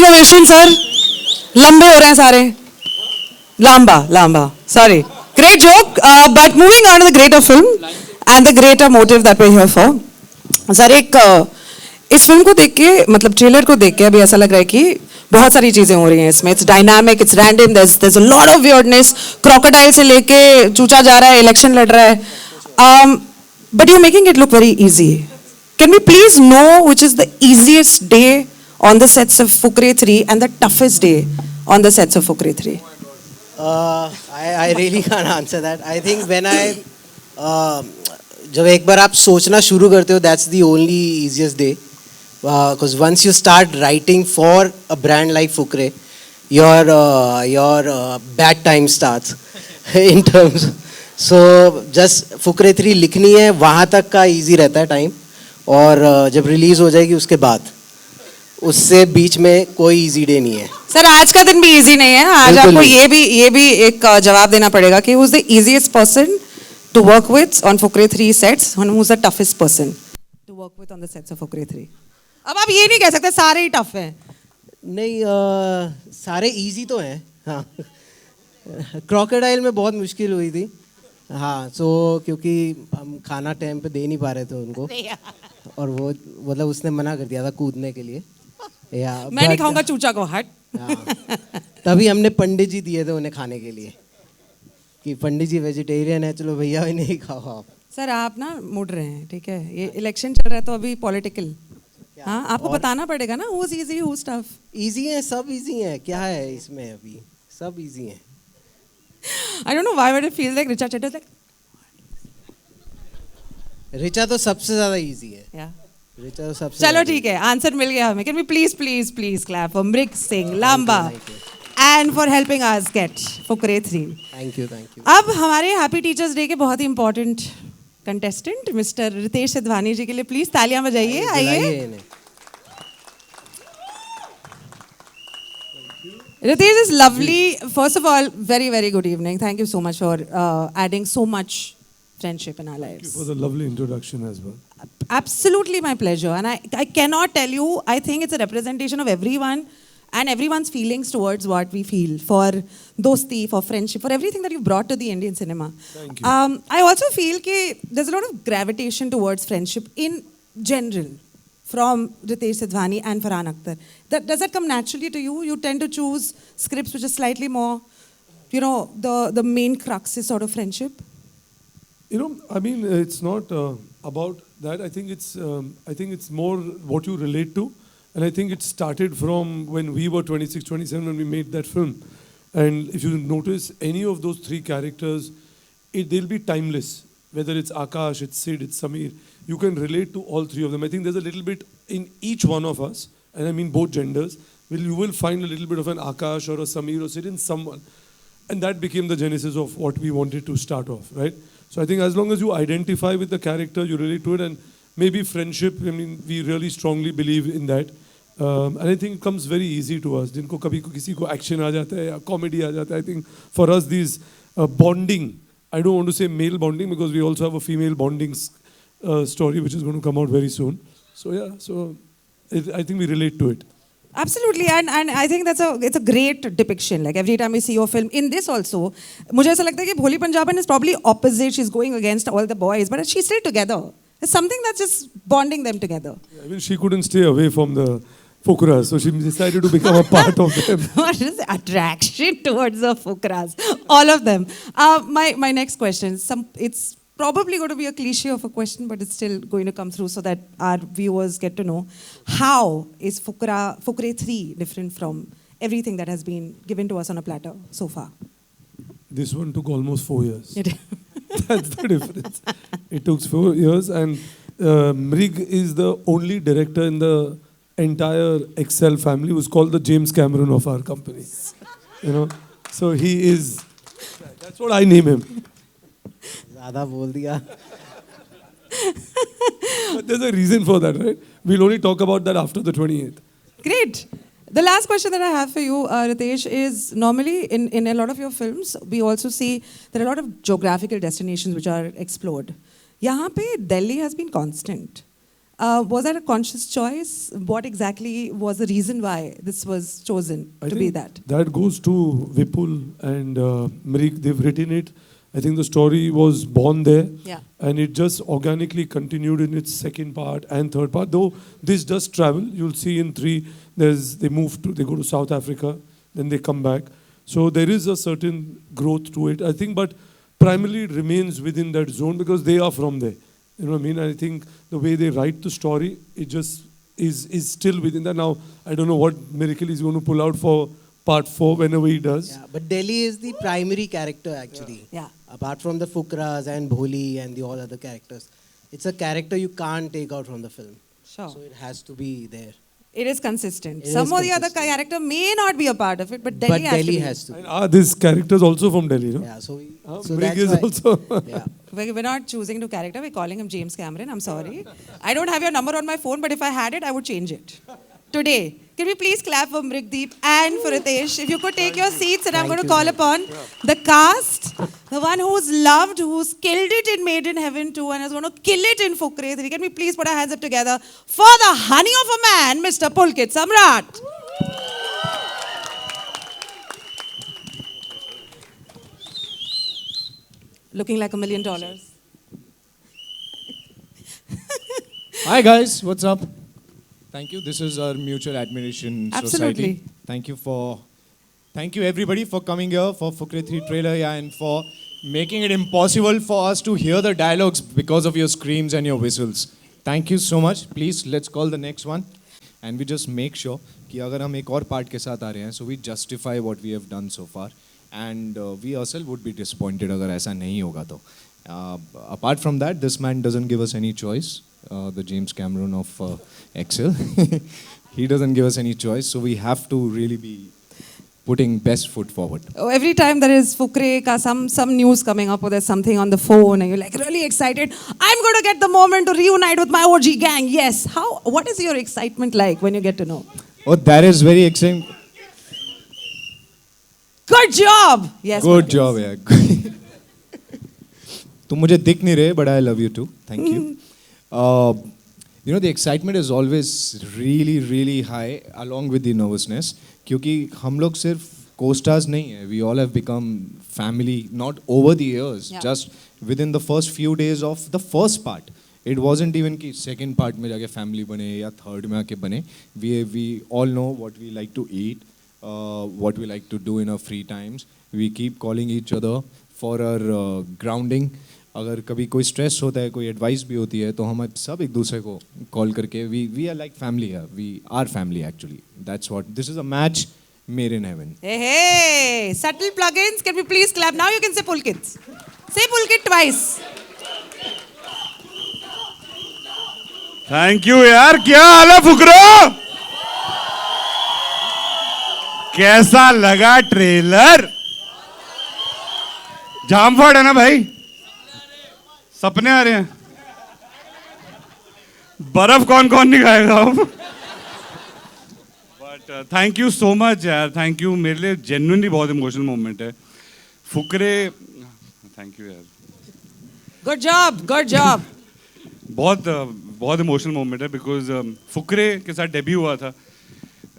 Ovation sir. लंबे हो रहे हैं सारे. Lamba, Lamba. Sorry. Great joke. But moving on to the greater film and the greater motive that we're here for. Sir एक इस film को देख के मतलब ट्रेलर को देख के अभी ऐसा लग रहा है कि बहुत सारी चीजें हो रही हैं इसमें. It's dynamic, it's random, there's a lot of weirdness. Crocodile से लेके चूचा जा रहा है, इलेक्शन लड़ रहा है. But you're making it look very easy. Can we please know which is the easiest day on the sets of Fukrey 3 and the toughest day on the sets of Fukrey 3? I really can't answer that. I think when जब एक बार आप सोचना शुरू करते हो, that's the only easiest day. Because once you start writing for a brand like Fukrey, your bad time starts in terms. So just Fukrey 3 लिखनी है, वहाँ तक का easy रहता है टाइम. और जब रिलीज हो जाएगी उसके बाद उससे बीच में कोई इजी डे नहीं है. सर आज का दिन भी इजी नहीं है. आज आपको ये भी एक जवाब देना पड़ेगा कि who's the easiest person to work with on Fukrey 3 sets and who's the toughest person to work with on the sets of Fukrey 3. अब आप ये नहीं कह सकते सारे ही टफ हैं. नहीं, सारे इजी तो हैं. हाँ, क्रोकोडाइल में बहुत मुश्किल हुई थी. हाँ, सो क्योंकि हम खाना टाइम पे दे नहीं पा रहे थे उनको और वो मतलब उसने मना कर दिया था कूदने के लिए. या मैं नहीं खाऊंगा चूचा को. हट. तभी हमने पंडित जी दिए थे उन्हें खाने के लिए कि पंडित जी वेजिटेरियन है, चलो भैया नहीं खाओ आप. सर आप ना मुड़ रहे हैं, ठीक है. ये इलेक्शन चल रहा है तो अभी पॉलिटिकल. हाँ, आपको बताना पड़ेगा ना who's easy who's tough. Easy है, सब इजी है. क्या है इसमें, अभी सब इजी है. I don't know why but it feels like Richa Chetty is like. Richa तो सबसे ज्यादा इजी है. Yeah. रिचा तो सबसे. चलो ठीक है, आंसर मिल गया हमें. Can we please clap for Mrig Singh Lamba and for helping us get Fukrey 3. Thank you. अब हमारे हैप्पी टीचर्स डे के बहुत ही important contestant mister Ritesh Sidhwani ji के लिए प्लीज तालियां बजाइए. आइए. Ritesh is lovely. First of all, very good evening. Thank you so much for adding so much friendship in our lives. Thank you for the lovely introduction as well. Absolutely my pleasure. And I cannot tell you, I think it's a representation of everyone and everyone's feelings towards what we feel for dosti, for friendship, for everything that you've brought to the Indian cinema. Thank you. I also feel that there's a lot of gravitation towards friendship in general from Ritesh Sidhwani and Farhan Akhtar. Does that come naturally to you? You tend to choose scripts which are slightly more, the main crux is sort of friendship? I mean, it's not about that. I think it's more what you relate to. And I think it started from when we were 26, 27 when we made that film. And if you notice any of those three characters, they'll be timeless. Whether it's Akash, it's Sid, it's Samir, you can relate to all three of them. I think there's a little bit in each one of us, and I mean both genders, you will find a little bit of an Akash or a Samir or Sid in someone. And that became the genesis of what we wanted to start off, right? So I think as long as you identify with the character, you relate to it, and maybe friendship, I mean, we really strongly believe in that. And I think it comes very easy to us. जिनको कभी किसी को action आ जाता है या comedy आ जाता है, I think for us these bonding, I don't want to say male bonding because we also have a female bonding story which is going to come out very soon. So yeah, I think we relate to it. Absolutely, and I think it's a great depiction. Like every time we see your film, in this also, मुझे ऐसा लगता है कि Bholi Punjaban is probably opposite. She's going against all the boys, but she's still together. There's something that's just bonding them together. Yeah, I mean, she couldn't stay away from the Fukras, so she decided to become a part of them. What is the attraction towards the Fukras? All of them. My next question, it's probably going to be a cliche of a question, but it's still going to come through so that our viewers get to know. How is Fukrey 3 different from everything that has been given to us on a platter so far? This one took almost 4 years. That's the difference. It took 4 years, and Mrig is the only director in the entire Excel family who's called the James Cameron of our company. So he is, that's what I name him. ज़्यादा बोल दिया. But there's a reason for that, right? We'll only talk about that after the 28th. Great. The last question that I have for you, Ritesh, is normally in a lot of your films, we also see there are a lot of geographical destinations which are explored. यहाँ पे Delhi has been constant. Was that a conscious choice? What exactly was the reason why this was chosen I to be that? That goes to Vipul and Mrik. They've written it. I think the story was born there. Yeah. And it just organically continued in its second part and third part. Though this does travel. You'll see in 3, they go to South Africa, then they come back. So there is a certain growth to it, I think, but primarily it remains within that zone because they are from there. You know what I mean? I think the way they write the story, it just is still within that. Now, I don't know what miracle he's going to pull out for part 4 whenever he does. Yeah, but Delhi is the primary character actually. Yeah. Apart from the Fukras and Bholi and the all other characters, it's a character you can't take out from the film. Sure. So it has to be there. It is consistent. It Some is or the other consistent. character may not be a part of it, but Delhi, But has, Delhi to be. has to. And are these characters also from Delhi, no? Yeah, so Mrik that's is why. also. Yeah. We're not choosing to character. We're calling him James Cameron. I'm sorry. I don't have your number on my phone, but if I had it, I would change it. Today. Can we please clap for Mrikdeep and for Ritesh? If you could take your seats, and I'm going to call upon the cast, the one who's loved, who's killed it in Made in Heaven 2 and is going to kill it in Fukre 3. Can we please put our hands up together for the honey of a man, Mr. Pulkit Samrat? Looking like $1 million. Hi guys, what's up? Thank you. This is our mutual admiration Absolutely. society. Thank you everybody for coming here for Fukre 3 trailer and for making it impossible for us to hear the dialogues because of your screams and your whistles. Thank you so much. Please let's call the next one and we just make sure कि अगर हम एक और part के साथ आ रहे हैं, so we justify what we have done so far and we ourselves would be disappointed अगर ऐसा नहीं होगा तो. Apart from that, this man doesn't give us any choice. The James Cameron of Excel. He doesn't give us any choice, so we have to really be putting best foot forward. Oh, every time there is Fukre ka some news coming up or there's something on the phone and you're like really excited, I'm going to get the moment to reunite with my OG gang. Yes. What is your excitement like when you get to know? Oh, that is very exciting. Good job. Yes. Good Pulkit. job, yeah. तुम मुझे दिख नहीं रहे, but I love you too. Thank you. You know, the excitement is always really, really high along with the nervousness. क्योंकि हम लोग सिर्फ co-stars नहीं हैं. We all have become family, not over the years, Yeah. just within the first few days of the first part. It wasn't even कि second part में जाके family बने या third में आके बने. We all know what we like to eat, what we like to do in our free times. We keep calling each other for our grounding. अगर कभी कोई स्ट्रेस होता है, कोई एडवाइस भी होती है, तो हम सब एक दूसरे को कॉल करके वी आर लाइक फैमिली है. We are family actually. That's what this is a match made in heaven. Hey, subtle plugins. Can we please clap? Now you can say Pulkit. Say Pulkit twice. Thank you यार. क्या हाल है फुकरो? कैसा लगा trailer? जामफड़ है ना भाई? सपने आ रहे हैं. बर्फ कौन कौन नहीं खाएगा अब? But thank you so much यार. Thank you. मेरे लिए जेन्युइनली बहुत इमोशनल मोमेंट है. फुकरे. थैंक यू यार. Good job. Good job. बहुत इमोशनल मोमेंट है बिकॉज फुकरे के साथ डेब्यू हुआ था.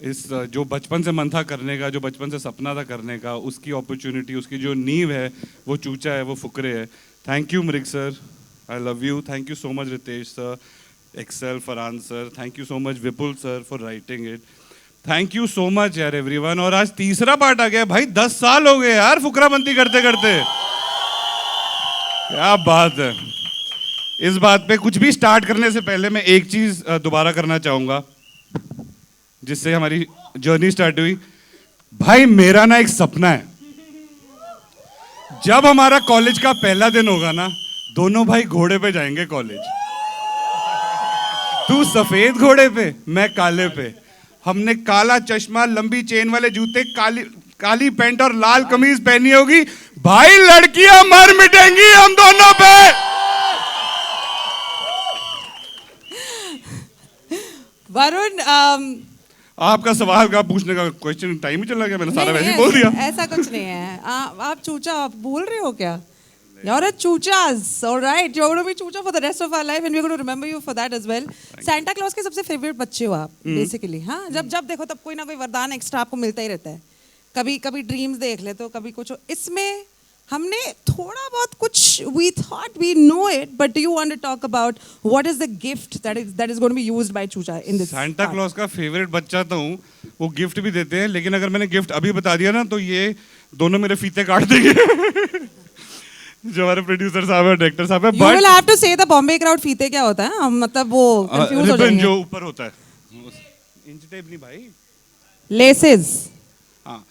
इस जो बचपन से मन था करने का, जो बचपन से सपना था करने का, उसकी अपॉर्चुनिटी, उसकी जो नींव है वो चूचा है, वो फुकरे है. Thank you Mrig sir. I love you. Thank you so much Ritesh sir, Excel, Farhan sir. Thank you so much Vipul sir for writing it. Thank you so much यार एवरीवन. और आज तीसरा पार्ट आ गया भाई. 10 साल हो गए यार फुकराबंदी करते करते. क्या बात है. इस बात पे कुछ भी स्टार्ट करने से पहले मैं एक चीज दोबारा करना चाहूंगा जिससे हमारी जर्नी स्टार्ट हुई. भाई मेरा ना एक सपना है, जब हमारा कॉलेज का पहला दिन होगा ना, दोनों भाई घोड़े पे जाएंगे कॉलेज. तू सफेद घोड़े पे, मैं काले पे. हमने काला चश्मा, लंबी चेन वाले जूते, काली पैंट और लाल कमीज पहनी होगी. भाई लड़कियां मर मिटेंगी हम दोनों पे. वरुण, आपका सवाल का पूछने का क्वेश्चन टाइम ही चला गया. मैंने सारा नहीं, वैसे ही बोल दिया. ऐसा कुछ नहीं है. आप चूचा आप बोल रहे हो क्या? You're a choochas, all right. You're going to be choocha for the rest of our life, and we're going to remember you for that as well. Santa Claus के सबसे फेवरेट बच्चे हो आप, basically. हाँ, जब देखो तब कोई ना कोई वरदान एक्स्ट्रा आपको मिलता ही रहता है. कभी कभी ड्रीम्स देख ले तो कभी कुछ. इसमें हमने थोड़ा बहुत कुछ we thought we know it, but do you want to talk about what is the gift that is going to be used by Chucha in this? Santa Claus का फेवरेट बच्चा तो हूँ, वो गिफ्ट भी देते हैं, लेकिन अगर मैंने गिफ्ट अभी बता दिया ना तो ये दोनों मेरे फीते काट देंगे. जो हमारे प्रोड्यूसर साहब है, डायरेक्टर साहब है. You will have to say the Bombay crowd फीते क्या होता है? हम मतलब वो confuse हो रिबन जाएंगे. जो ऊपर होता है, इंच टेप नहीं भाई. Laces. हाँ,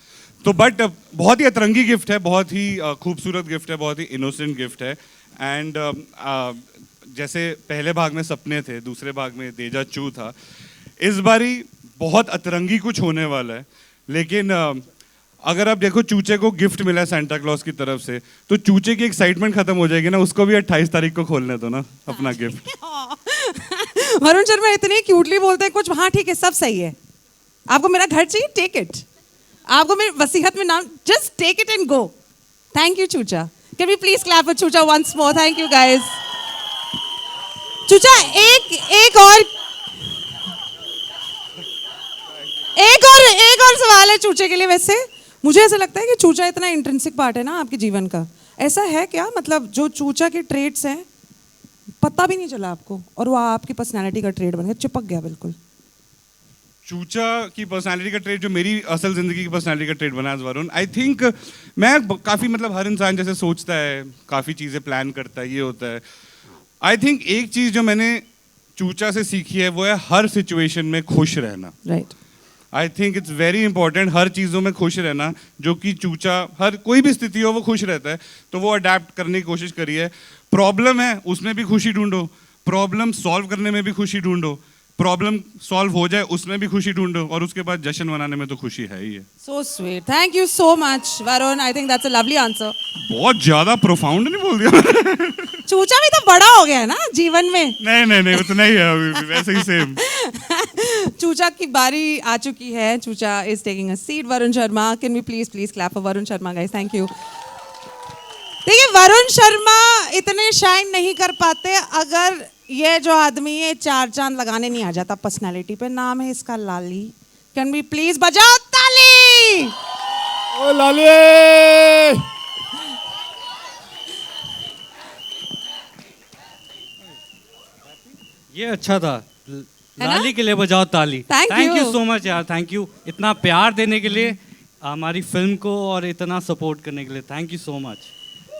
तो बट बहुत ही अतरंगी गिफ्ट है, बहुत ही खूबसूरत गिफ्ट है, बहुत ही इनोसेंट गिफ्ट है. एंड जैसे पहले भाग में सपने थे, दूसरे भाग में देजा चू था, इस बारी बहुत अतरंगी कुछ होने वाला है. लेकिन अगर आप देखो चूचे को गिफ्ट मिला है सांता क्लॉज की तरफ से, तो चूचे की एक्साइटमेंट खत्म हो जाएगी ना. उसको भी 28 तारीख को खोलने दो ना अपना गिफ्ट. वरुण शर्मा इतने क्यूटली बोलते हैं कुछ. हाँ ठीक है, सब सही है. आपको मेरा घर चाहिए, टेक इट. आपको मेरी वसीयत में नाम, just take it and go. Thank you Choocha. Can we please clap for Choocha once more? Thank you guys. Choocha एक और सवाल है चूचे के लिए. वैसे मुझे ऐसा लगता है कि चूचा इतना इंट्रिंसिक पार्ट है ना आपके जीवन का. ऐसा है क्या, मतलब जो चूचा के ट्रेड्स हैं पता भी नहीं चला आपको और वो आपकी पर्सनालिटी का ट्रेड बन गया, चिपक गया बिल्कुल? चूचा की पर्सनालिटी का ट्रेड जो मेरी असल जिंदगी की पर्सनालिटी का ट्रेड बना है वरुण. आई थिंक मैं काफ़ी, मतलब हर इंसान जैसे सोचता है, काफ़ी चीज़ें प्लान करता है, ये होता है. आई थिंक एक चीज़ जो मैंने चूचा से सीखी है वो है हर सिचुएशन में खुश रहना. Right. I think it's very important हर चीज़ों में खुश रहना. जो कि चूचा हर कोई भी स्थिति हो वो खुश रहता है, तो वो अडेप्ट करने की कोशिश करी है. प्रॉब्लम है उसमें भी खुशी ढूंढो, प्रॉब्लम सॉल्व करने में भी खुशी ढूंढो, प्रॉब्लम सॉल्व हो जाए उसमें भी खुशी ढूंढो, और उसके बाद जश्न मनाने में तो खुशी है ही है. So sweet. Thank you so much, Varun. I think that's a lovely answer. बहुत ज़्यादा प्रोफाउंड नहीं बोल दिया? चूचा भी तो बड़ा हो गया है ना जीवन में. नहीं वो तो नहीं है अभी भी, वैसे ही सेम. चूचा की बारी आ चुकी है. चूचा is taking a seat. Varun Sharma, can we please clap for Varun Sharma guys? Thank you. देखिए वरुण शर्मा इतने शाइन नहीं कर पाते अगर ये जो आदमी है 4 चांद लगाने नहीं आ जाता पर्सनालिटी पे. नाम है इसका लाली. कैन वी प्लीज बजाओ ताली? ओ लाली. ये अच्छा था. लाली के लिए बजाओ ताली. Thank thank you you. So much यार. थैंक यू इतना प्यार देने के लिए हमारी फिल्म को और इतना सपोर्ट करने के लिए. Thank you so much.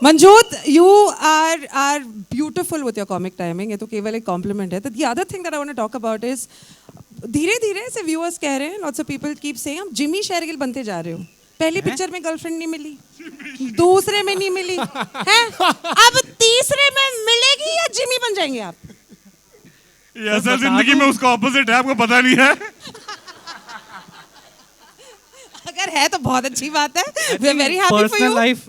Manjot, you are beautiful with your comic timing. ये तो केवल एक compliment है. The other thing that I want to talk about is धीरे-धीरे से viewers कह रहे हैं, lots of people keep saying आप जिमी शेरगिल बनते जा रहे हो. पहली पिक्चर में गर्लफ्रेंड नहीं मिली, दूसरे में नहीं मिली, हैं? अब तीसरे में मिलेगी या जिमी बन जाएंगे आप? ये असल जिंदगी में उसका ऑपोजिट है, आपको पता नहीं है? अगर है तो बहुत अच्छी बात है. We are very happy for you. Personal life,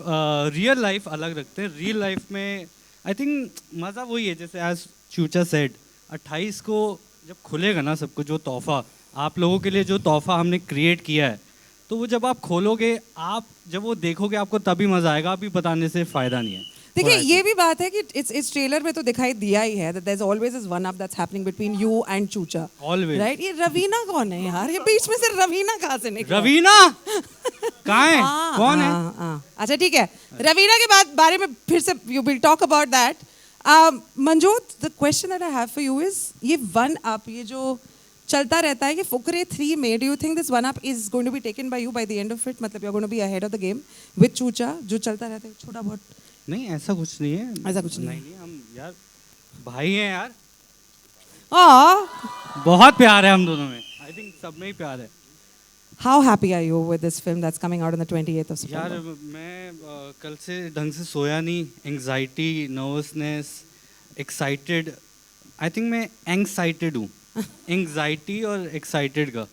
real life अलग रखते हैं. रियल लाइफ में आई थिंक मज़ा वही है, जैसे एज चूचा सेड 28 को जब खुलेगा ना सब कुछ, जो तोहफा आप लोगों के लिए, जो तोहफा हमने क्रिएट किया है, तो वो जब आप खोलोगे, आप जब वो देखोगे आपको तभी मज़ा आएगा. अभी बताने से फ़ायदा नहीं है. देखिए ये भी बात है कि इस ट्रेलर में तो दिखाई दिया ही है that there's always this one up that's happening between you and चूचा. Always. Right? ये रवीना कौन है यार? ये बीच में से रवीना कहाँ से निकला? रवीना कहाँ है? कौन है? अच्छा ठीक है. रवीना के बाद बारे में फिर से you will talk about that. Manjot, the question that I have for you is ये one up, ये जो चलता रहता है कि फुकरे 3 में, do you think this one up is going to be taken by you by the end of it? मतलब you're going to be ahead of the game with चूचा, जो चलता रहता है छोटा बहुत. नहीं ऐसा कुछ नहीं है. ऐसा कुछ नहीं. नहीं हम यार भाई हैं यार. Oh, बहुत प्यार है हम दोनों में. आई थिंक सब में ही प्यार है. how happy are you with this film that's coming out on the 28th of यार September? मैं कल से ढंग से सोया नहीं. Anxiety, nervousness, excited. I think मैं एंग्जाइटेड हूँ. एंग्जाइटी और एक्साइटेड का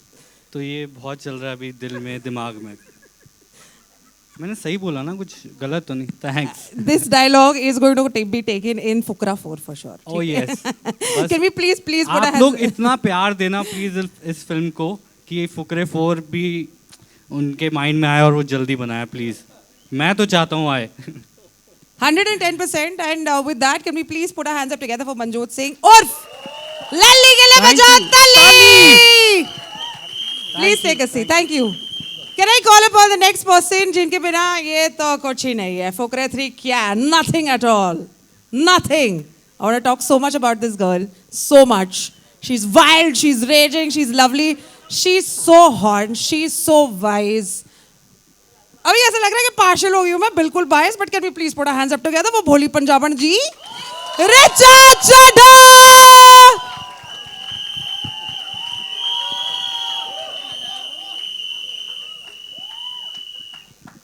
तो ये बहुत चल रहा है अभी दिल में, दिमाग में. मैंने सही बोला ना? कुछ गलत तो नहीं? Thanks. This dialogue is going to be taken in Fukra 4 for sure. Oh yes. Can we please put a आप लोग इतना प्यार देना प्लीज इस फिल्म को कि फुकरे 4 भी उनके माइंड में आए और वो जल्दी बनाए प्लीज. मैं तो चाहता हूँ आए. 110%. And with that, can we please put our hands up together for Manjot Singh? Urf! Lalli ke liye bajao tali! Please take a seat. Thank you. Can I call upon the next person? जिनके बिना ये तो कुछ ही नहीं है. Fukre 3 क्या? Nothing at all. Nothing. I want to talk so much about this girl. So much. She's wild. She's raging. She's lovely. She's so hot. She's so wise. अभी ऐसा लग रहा है कि पार्शल हो गई हूँ मैं, बिल्कुल bias. But can we please put our hands up together वो Bholi Punjaban ji, Richa Chadha.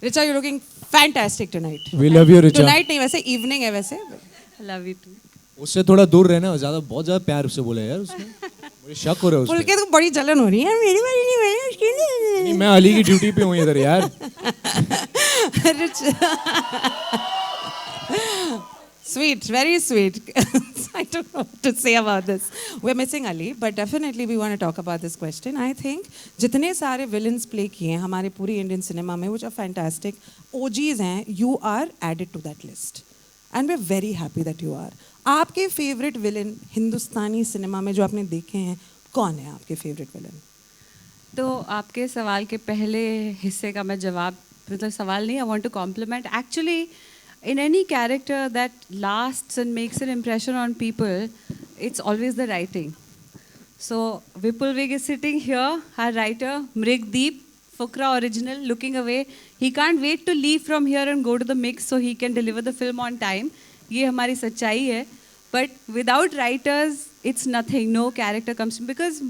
Richa, you looking fantastic tonight. We love you, Richa. Tonight नहीं, वैसे इवनिंग है वैसे. Love you too. उससे थोड़ा दूर रहना, ज्यादा बहुत ज्यादा प्यार से बोला यार उसने. मुझे शक हो रहा है बोल उसमें. के तो बड़ी जलन हो रही है. मेरी बारी नहीं, मैंने उसकी नहीं, मैं अली की ड्यूटी पे हूँ इधर यार. Sweet, very sweet. I don't know what to say about this. We're missing Ali, but definitely we want to talk about this question. I think जितने सारे villains play किए हैं हमारे पूरी Indian cinema में, which are fantastic, OGs हैं, you are added to that list. And we're very happy that you are. आपके favorite villain हिंदुस्तानी cinema में जो आपने देखे हैं, कौन है आपके favorite villain? तो आपके सवाल के पहले हिस्से का मैं जवाब, मतलब सवाल नहीं, I want to compliment. Actually in any character that lasts and makes an impression on people, it's always the writing. So Vipul Vig is sitting here, our writer, Mrigdeep, Fukra original, looking away. He can't wait to leave from here and go to the mix so he can deliver the film on time. ये हमारी सच्चाई है. But without writers, it's nothing. No character comes. Because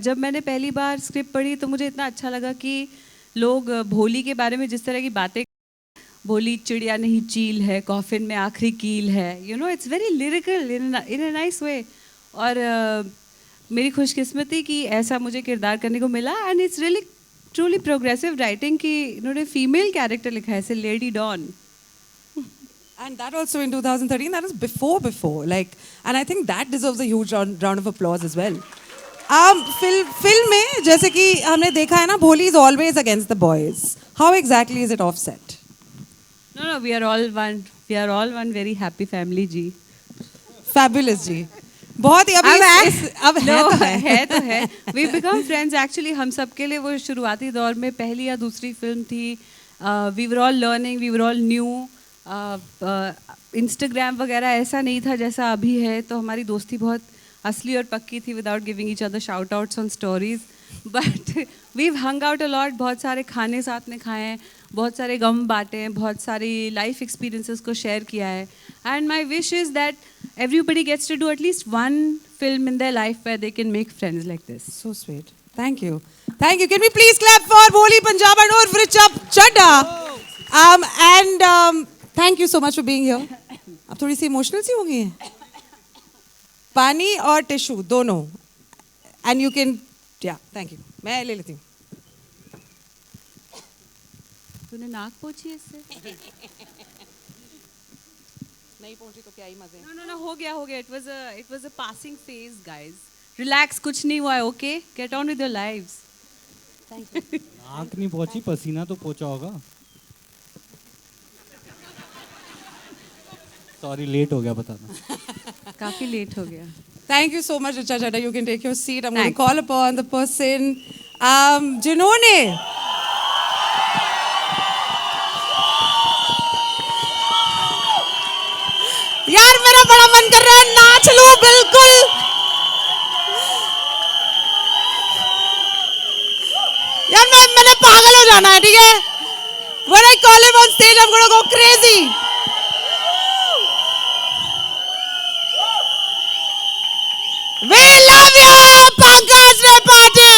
जब मैंने पहली बार script पढ़ी तो मुझे इतना अच्छा लगा कि लोग भोली के बारे में जिस तरह की बातें, भोली चिड़िया नहीं चील है, कॉफिन में आखिरी कील है, you know, it's very lyrical in a nice way. और मेरी खुशकिस्मती कि ऐसा मुझे किरदार करने को मिला. And it's really truly progressive writing कि इन्होंने फीमेल कैरेक्टर लिखा है, ऐसे lady don. And that also in 2013, that was before, like, and I think that deserves a huge round of applause as well. Film में जैसे कि हमने देखा है ना, भोली is always against the boys. How exactly is it offset? No, we are all one. We are all one very happy family, ji. Fabulous जी. बहुत ही अभी अब है तो है. We become friends actually. हम सब के लिए वो शुरुआती दौर में पहली या दूसरी फिल्म थी. We were all learning. We were all new. Instagram वगैरह ऐसा नहीं था जैसा अभी है, तो हमारी दोस्ती बहुत असली और पक्की थी without giving each other shout outs on stories. But we've hung out a lot. बहुत सारे खाने साथ में खाए हैं, बहुत सारे गम बांटे हैं, बहुत सारी लाइफ एक्सपीरियंसेस को शेयर किया है. And my wish is that everybody gets to do at least one film in their life where they can make friends like this. So sweet. Thank you. Thank you. Can we please clap for Bholi Punjaban और Richa Chadha? And thank you so much for being here. अब थोड़ी सी emotional सी हो गई हैं. पानी और tissue दोनों. And you can, yeah, thank you. मैं ले लेती हूँ. तूने नाक पोंछी इससे? नहीं पहुँची तो क्या ही मजे. No, हो गया. It was a passing phase, guys. Relax, कुछ नहीं हुआ है, okay? Get on with your lives. Thank you. नाक नहीं पहुंची, पसीना तो पहुंचा होगा. सॉरी, लेट हो गया बताना. काफी लेट हो गया. Thank you so much, Richa Chadha. You can take your seat. I'm going to Thanks. call upon the person जिन्होंने यार मेरा बड़ा मन कर रहा है नाच लूं बिल्कुल. यार मैंने पागल हो जाना है, ठीक है. When I call him on stage, I'm going to go crazy. We love you, Pankaj Tripathi.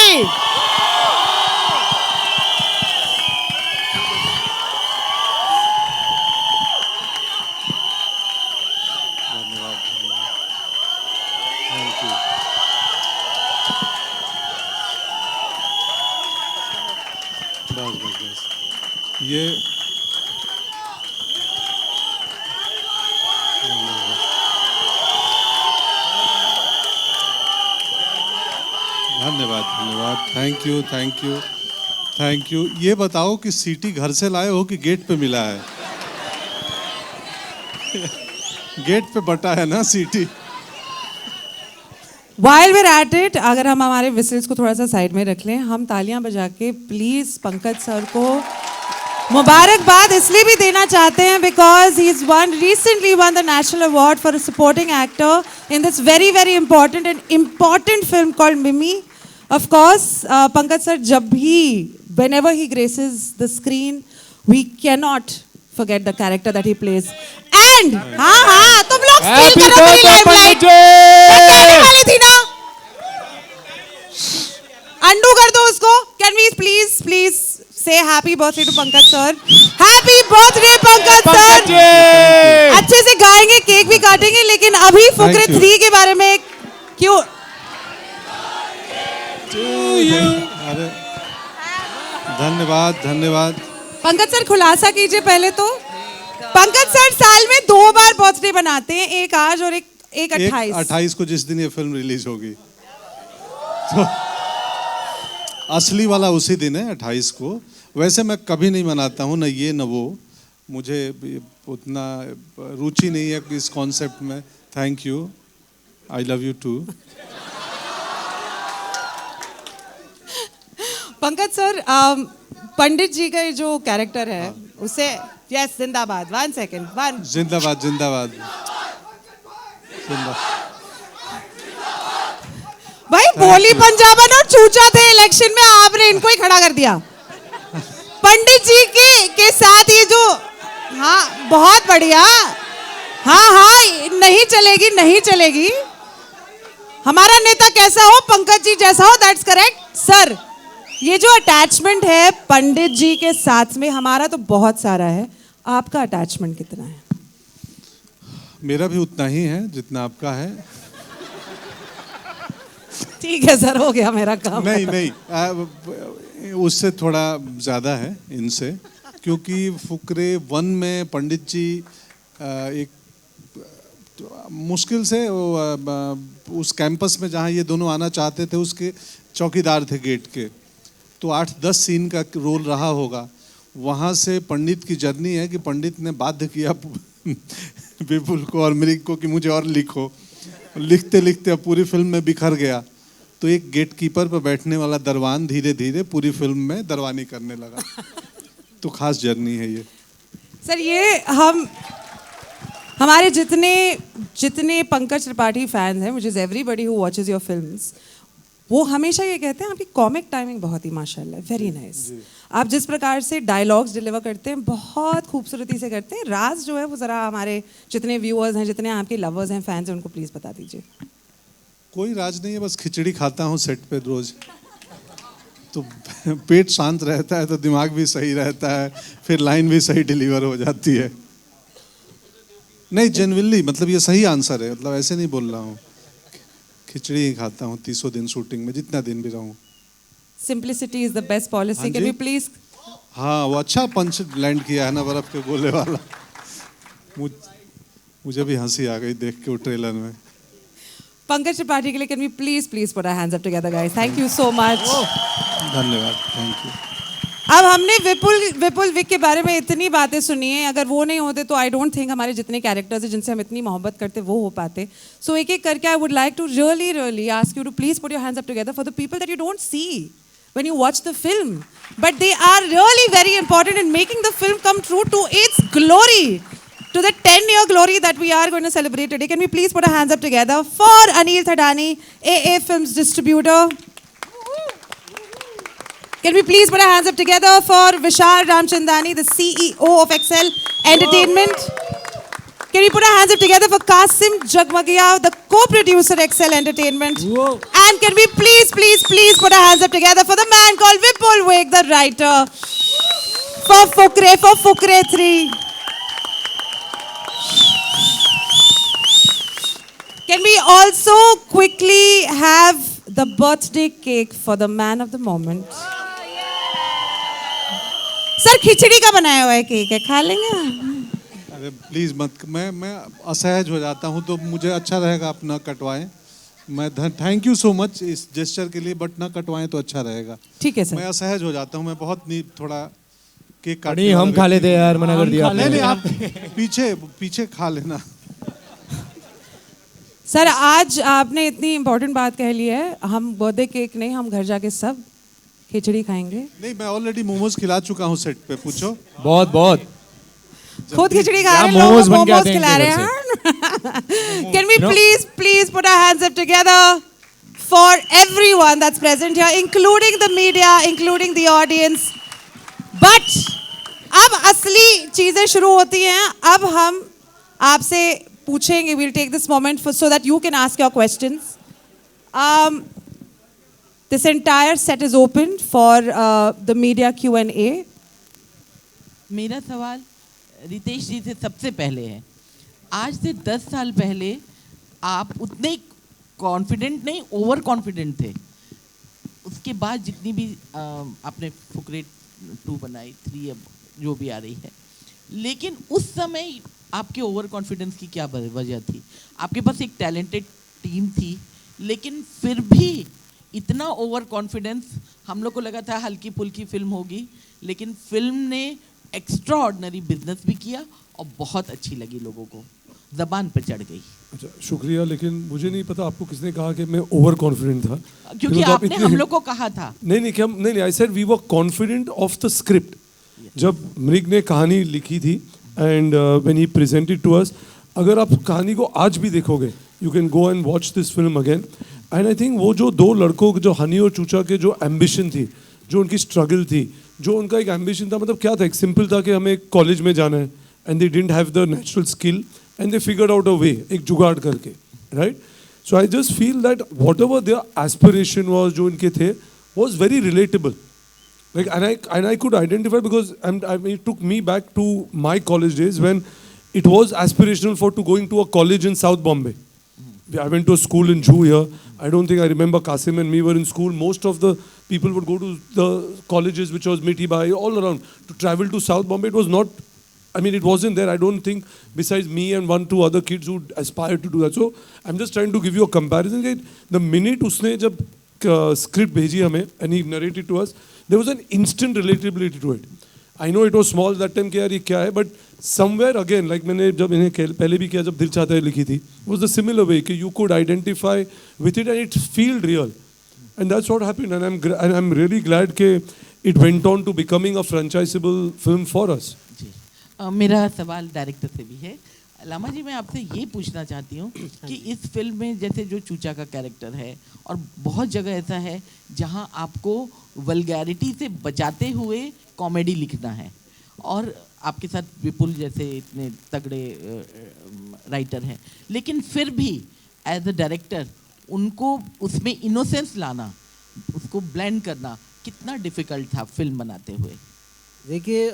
बस ये धन्यवाद. Thank you. ये बताओ कि सीटी घर से लाए हो कि गेट पे मिला है? गेट पे बटा है ना सीटी। While we're at it, अगर हम हमारे whistles को थोड़ा सा साइड में रख लें, हम तालियां बजा के प्लीज पंकज सर को मुबारकबाद इसलिए भी देना चाहते हैं because he's recently won the National Award for a supporting actor in this very very important film called Mimi. Of course, Pankaj sir, जब भी whenever he graces the screen, we cannot forget the character that he plays. And हाँ तुम लोग steal करो मेरी limelight. मैं कहने वाली थी ना. Undo कर दो उसको. Can we please say happy birthday to Pankaj sir. Happy birthday Pankaj sir. अच्छे से गाएंगे, केक भी काटेंगे, लेकिन अभी फुकरे 3 के बारे में क्यों? अरे धन्यवाद। पंकज सर खुलासा कीजिए पहले तो. पंकज सर साल में 2 बार बर्थडे बनाते हैं, एक आज और एक 28. 28 को जिस दिन ये फिल्म रिलीज होगी, तो असली वाला उसी दिन है 28 को। वैसे मैं कभी नहीं मनाता हूँ, न ये न वो, मुझे उतना रुचि नहीं है इस कॉन्सेप्ट में। Thank you, I love you too. Pankaj sir, Pandit ji का जो कैरेक्टर है उसे यस जिंदाबाद. 1 सेकंड. जिंदाबाद। भाई बोली पंजाबन और चूचा थे इलेक्शन में, आपने इनको ही खड़ा कर दिया. पंडित जी के साथ ये जो, हाँ बहुत बढ़िया. हाँ नहीं चलेगी. हमारा नेता कैसा हो, पंकज जी जैसा हो, दैट्स करेक्ट सर. ये जो अटैचमेंट है पंडित जी के साथ में, हमारा तो बहुत सारा है, आपका अटैचमेंट कितना है? मेरा भी उतना ही है जितना आपका है। ठीक है सर, हो गया मेरा काम। नहीं, उससे थोड़ा ज़्यादा है इनसे, क्योंकि फुकरे 1 में पंडित जी एक मुश्किल से उस कैंपस में जहाँ ये दोनों आना चाहते थे उसके चौकीदार थे गेट के, तो 8-10 सीन का रोल रहा होगा। वहाँ से पंडित की जर्नी है कि पंडित ने बाध्य किया विपुल को और मृग को कि मुझे और लिखो, लिखते लिखते अब पूरी फिल्म में बिखर गया। तो एक गेट कीपर पर बैठने वाला दरवान धीरे धीरे पूरी फिल्म में दरवानी करने लगा। तो खास जर्नी है ये सर। ये हमारे जितने पंकज त्रिपाठी फैंस हैं, which is everybody who watches your films, वो हमेशा ये कहते हैं आपकी कॉमिक टाइमिंग बहुत ही माशाल्लाह, वेरी नाइस। आप जिस प्रकार से डायलॉग्स डिलीवर करते हैं बहुत खूबसूरती से करते हैं। राज जो है वो ज़रा हमारे जितने व्यूअर्स हैं, जितने आपके लवर्स हैं, फैंस हैं, उनको प्लीज़ बता दीजिए। कोई राज नहीं है, बस खिचड़ी खाता हूँ सेट पे रोज, तो पेट शांत रहता है तो दिमाग भी सही रहता है, फिर लाइन भी सही डिलीवर हो जाती है। नहीं जेन्युइनली, मतलब ये सही आंसर है, मतलब ऐसे नहीं बोल रहा हूँ। खिचड़ी ही खाता हूँ 300 दिन शूटिंग में, जितना दिन भी रहूँ। Simplicity is the best policy. Can you please? हाँ, वो अच्छा पंच लैंड किया है ना बर्फ के गोले वाला। मुझे भी हंसी आ गई देख के वो ट्रेलर में। पंकज त्रिपाठी के लिए can we please put our hands up together guys. Thank you so much. धन्यवाद, थैंक यू। अब हमने विपुल विक के बारे में इतनी बातें सुनी है, अगर वो नहीं होते तो आई डोंट थिंक हमारे जितने कैरेक्टर्स हैं जिनसे हम इतनी मोहब्बत करते वो हो पाते। सो एक एक करके I would like to really ask you to please put your hands up together for the people that you don't see when you watch the film, but they are really very important in making the film come true to its glory, to the 10-year glory that we are going to celebrate today. Can we please put our hands up together for Anil Thadani, AA Films distributor? Can we please put our hands up together for Vishal Ramchandani, the CEO of Excel Entertainment? Can we put our hands up together for Qasim Jagmagia, the co-producer Excel Entertainment? Whoa. And can we please put our hands up together for the man called Vipul Wake, the writer for Fukre 3. Can we also quickly have the birthday cake for the man of the moment? Sir khichdi का बनाया हुआ है cake है, खा लेंगे? अरे please मत, मैं असहज हो जाता हूँ, तो मुझे अच्छा रहेगा आप ना कटवाएं। मैं थैंक यू सो मच इस जेस्चर के लिए, बट ना कटवाएं तो अच्छा रहेगा। ठीक है सर। मैं असहज हो जाता हूँ, मैं बहुत थोड़ा केक नहीं हम खा लेते यार, मना कर दिया नहीं आपने। नहीं आप पीछे पीछे खा लेना। सर आज आपने इतनी इम्पोर्टेंट बात कह ली है, हम बर्थडे केक नहीं, हम घर जाके सब खिचड़ी खाएंगे। नहीं मैं ऑलरेडी मोमोज खिला चुका हूँ सेट पे, पूछो। बहुत बहुत खुद खिचड़ी खा क्या रहे हैं, लोगों मोमोज को बन के मोमोज आते हैं खिला इनके रहे घर हैं। Can we please put our hands up together for everyone that's present here, including the media, including the audience. But अब असली चीजें शुरू होती हैं। अब हम आपसे पूछेंगे, we'll take this moment so that you can ask your questions. This entire set is open for the media Q&A. मेरा सवाल रितेश जी से सबसे पहले है। आज से 10 साल पहले आप उतने कॉन्फिडेंट नहीं, ओवर कॉन्फिडेंट थे। उसके बाद जितनी भी आपने फुकरे 2 बनाई, 3 अब जो भी आ रही है, लेकिन उस समय आपके ओवर कॉन्फिडेंस की क्या वजह थी? आपके पास एक टैलेंटेड टीम थी, लेकिन फिर भी इतना ओवर कॉन्फिडेंस। हम लोग को लगा था हल्की फुल्की फिल्म होगी, लेकिन फिल्म ने एक्स्ट्रा ऑर्डिनरी बिजनेस भी किया और बहुत अच्छी लगी लोगों को, जबान पे चढ़ गई। अच्छा शुक्रिया, लेकिन मुझे नहीं पता आपको किसने कहा कि मैं ओवर कॉन्फिडेंट था, क्योंकि आपने हम लोग को कहा था। नहीं I said we were confident of the script. जब मृग ने कहानी लिखी थी and when he presented to us, अगर आप कहानी को आज भी देखोगे, you can go and watch this film again, and I think वो जो 2 लड़कों जो हनी और चूचा के जो एम्बिशन थी, जो उनकी स्ट्रगल थी, जो उनका एक एम्बिशन था, मतलब क्या था, एक सिंपल था कि हमें कॉलेज में जाना है, and they didn't have the natural skill and they figured out a way, एक जुगाड़ करके, right? So I just feel that whatever their aspiration was, जो इनके थे, was very relatable. Like and I could identify because it took me back to my college days when it was aspirational for to going to a college in South Bombay. I went to a school in Jew here. I don't think I remember Qasim and me were in school. Most of the people would go to the colleges which was Mitibai all around. To travel to South Bombay, it was not, I mean it wasn't there. I don't think besides me and 1-2 other kids who aspired to do that. So I'm just trying to give you a comparison. The minute उसने जब script भेजी हमें and he narrated to us, there was an instant relatability to it. I know it was small that time कि यार ये क्या है, but somewhere again, like मैंने जब इन्हें पहले भी किया, जब दिल चाहता है लिखी थी, was the similar way कि you could identify with it and it feel real, and that's what happened, and I'm really glad कि it went on to becoming a franchisable film for us. जी मेरा सवाल director से भी है। लामा जी, मैं आपसे ये पूछना चाहती हूँ कि इस फिल्म में जैसे जो चूचा का कैरेक्टर है, और बहुत जगह ऐसा है जहाँ आपको वल्गैरिटी से बचाते हुए कॉमेडी लिखना है, और आपके साथ विपुल जैसे इतने तगड़े राइटर हैं, लेकिन फिर भी एज अ डायरेक्टर उनको उसमें इनोसेंस लाना, उसको ब्लेंड करना कितना डिफिकल्ट था फिल्म बनाते हुए? देखिए